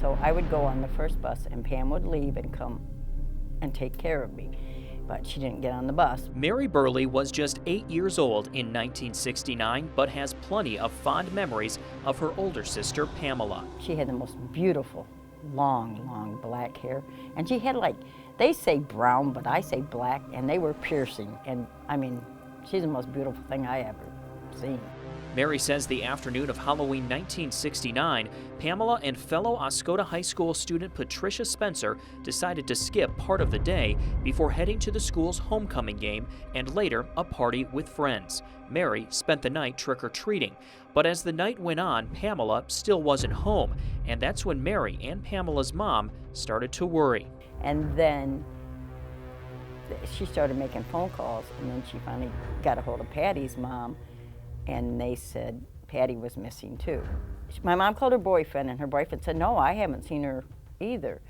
So I would go on the first bus, and Pam would leave and come and take care of me. But she didn't get on the bus. Mary Burley was just 8 years old in 1969, but has plenty of fond memories of her older sister, Pamela. She had the most beautiful, long black hair. And she had, like, they say brown, but I say black, and they were piercing. And I mean, she's the most beautiful thing I ever seen. Mary says the afternoon of Halloween 1969, Pamela and fellow Oscoda High School student Patricia Spencer decided to skip part of the day before heading to the school's homecoming game and later a party with friends. Mary spent the night trick-or-treating, but as the night went on, Pamela still wasn't home, and that's when Mary and Pamela's mom started to worry. And then she started making phone calls, and then she finally got a hold of Patty's mom, and they said Patty was missing too. My mom called her boyfriend, and her boyfriend said, no, I haven't seen her either.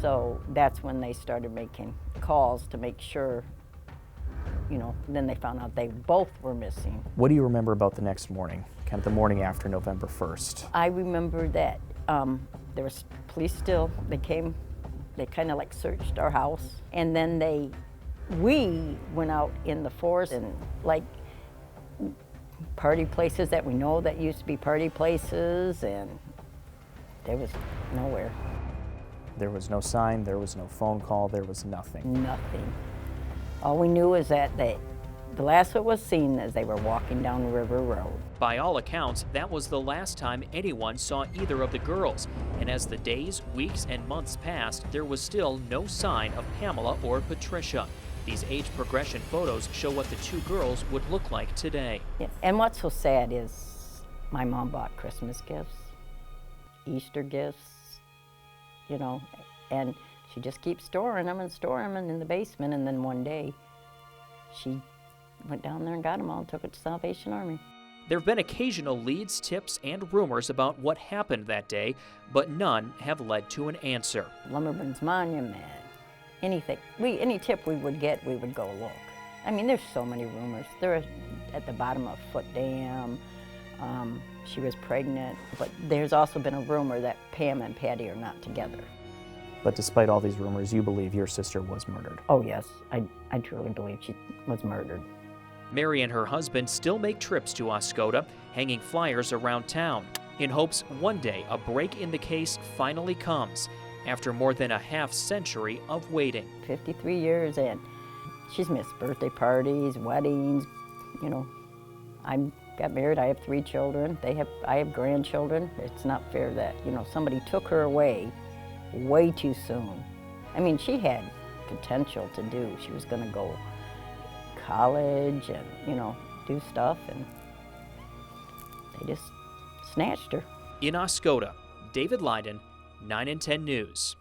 So that's when they started making calls to make sure, you know, then they found out they both were missing. What do you remember about the next morning, kind of the morning after November 1st? I remember that there was police still, they came, they kind of like searched our house, and then we went out in the forest and like party places that we know that used to be party places, and there was nowhere. There was no sign, there was no phone call, there was nothing. Nothing. All we knew is that the last that was seen as they were walking down River Road. By all accounts, that was the last time anyone saw either of the girls, and as the days, weeks, and months passed, there was still no sign of Pamela or Patricia. These age progression photos show what the two girls would look like today. Yeah. And what's so sad is my mom bought Christmas gifts, Easter gifts, you know, and she just keeps storing them in the basement, and then one day she went down there and got them all and took it to Salvation Army. There have been occasional leads, tips, and rumors about what happened that day, but none have led to an answer. Lumberman's Monument, anything. Any tip we would get, we would go look. I mean, there's so many rumors. They're at the bottom of Foot Dam. She was pregnant, but there's also been a rumor that Pam and Patty are not together. But despite all these rumors, you believe your sister was murdered? Oh yes, I truly believe she was murdered. Mary and her husband still make trips to Oscoda, hanging flyers around town, in hopes one day a break in the case finally comes, after more than a half-century of waiting. 53 years in. She's missed birthday parties, weddings, you know. I got married, I have 3 children. I have grandchildren. It's not fair that, you know, somebody took her away way too soon. I mean, she had potential to do. She was gonna go college and, you know, do stuff, and they just snatched her. In Oscoda, David Leiden, 9 and 10 News.